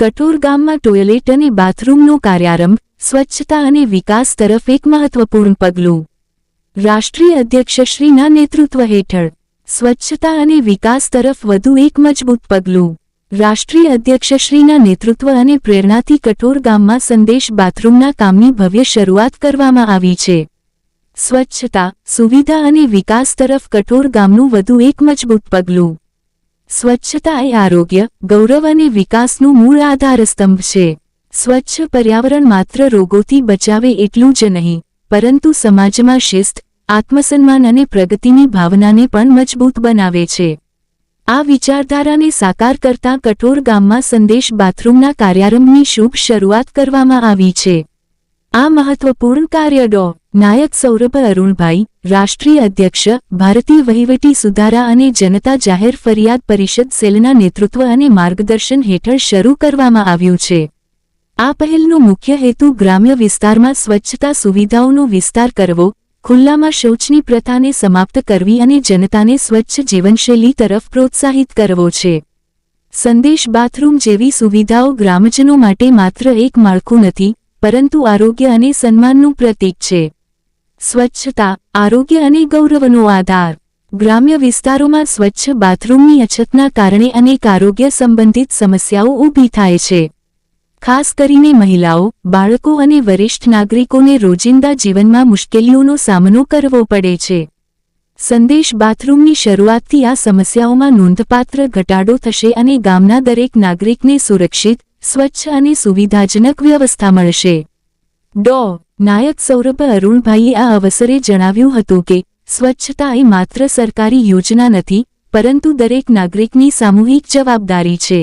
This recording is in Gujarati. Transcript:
કઠોર ગામમાં ટોયલેટ અને બાથરૂમનો કાર્યારંભ, સ્વચ્છતા અને વિકાસ તરફ એક મહત્વપૂર્ણ પગલું. રાષ્ટ્રીય અધ્યક્ષશ્રીના નેતૃત્વ હેઠળ સ્વચ્છતા અને વિકાસ તરફ વધુ એક મજબૂત પગલું. રાષ્ટ્રીય અધ્યક્ષશ્રીના નેતૃત્વ અને પ્રેરણાથી કઠોર ગામમાં સંદેશ બાથરૂમના કામની ભવ્ય શરૂઆત કરવામાં આવી છે. સ્વચ્છતા, સુવિધા અને વિકાસ તરફ કઠોર ગામનું વધુ એક મજબૂત પગલું. સ્વચ્છતા એ આરોગ્ય, ગૌરવ અને વિકાસનું મૂળ આધારસ્તંભ છે. સ્વચ્છ પર્યાવરણ માત્ર રોગોથી બચાવે એટલું જ નહીં, પરંતુ સમાજમાં શિસ્ત, આત્મસન્માન અને પ્રગતિની ભાવનાને પણ મજબૂત બનાવે છે. આ વિચારધારાને સાકાર કરતા કઠોર ગામમાં સંદેશ બાથરૂમના કાર્યારંભની શુભ શરૂઆત કરવામાં આવી છે. આ મહત્વપૂર્ણ કાર્ય ડો. નાયક સૌરભ અરુણભાઈ, રાષ્ટ્રીય અધ્યક્ષ, ભારતીય વહીવટી સુધારા અને જનતા જાહેર ફરિયાદ પરિષદ સેલના નેતૃત્વ અને માર્ગદર્શન હેઠળ શરૂ કરવામાં આવ્યું છે. આ પહેલનો મુખ્ય હેતુ ગ્રામ્ય વિસ્તારમાં સ્વચ્છતા સુવિધાઓનો વિસ્તાર કરવો, ખુલ્લામાં શૌચની પ્રથાને સમાપ્ત કરવી અને જનતાને સ્વચ્છ જીવનશૈલી તરફ પ્રોત્સાહિત કરવો છે. સંદેશ બાથરૂમ જેવી સુવિધાઓ ગ્રામજનો માટે માત્ર એક માળખું નથી, પરંતુ આરોગ્ય અને સન્માનનું પ્રતીક છે. સ્વચ્છતા, આરોગ્ય અને ગૌરવનો આધાર. ગ્રામ્ય વિસ્તારોમાં સ્વચ્છ બાથરૂમની અછતના કારણે અનેક આરોગ્ય સંબંધિત સમસ્યાઓ ઊભી થાય છે. ખાસ કરીને મહિલાઓ, બાળકો અને વરિષ્ઠ નાગરિકોને રોજિંદા જીવનમાં મુશ્કેલીઓનો સામનો કરવો પડે છે. સંદેશ બાથરૂમની શરૂઆતથી આ સમસ્યાઓમાં નોંધપાત્ર ઘટાડો થશે અને ગામના દરેક નાગરિકને સુરક્ષિત, સ્વચ્છ અને સુવિધાજનક વ્યવસ્થા મળશે. ડો. નાયક સૌરભ અરુણભાઈએ આ અવસરે જણાવ્યું હતું કે સ્વચ્છતા એ માત્ર સરકારી યોજના નથી, પરંતુ દરેક નાગરિકની સામૂહિક જવાબદારી છે.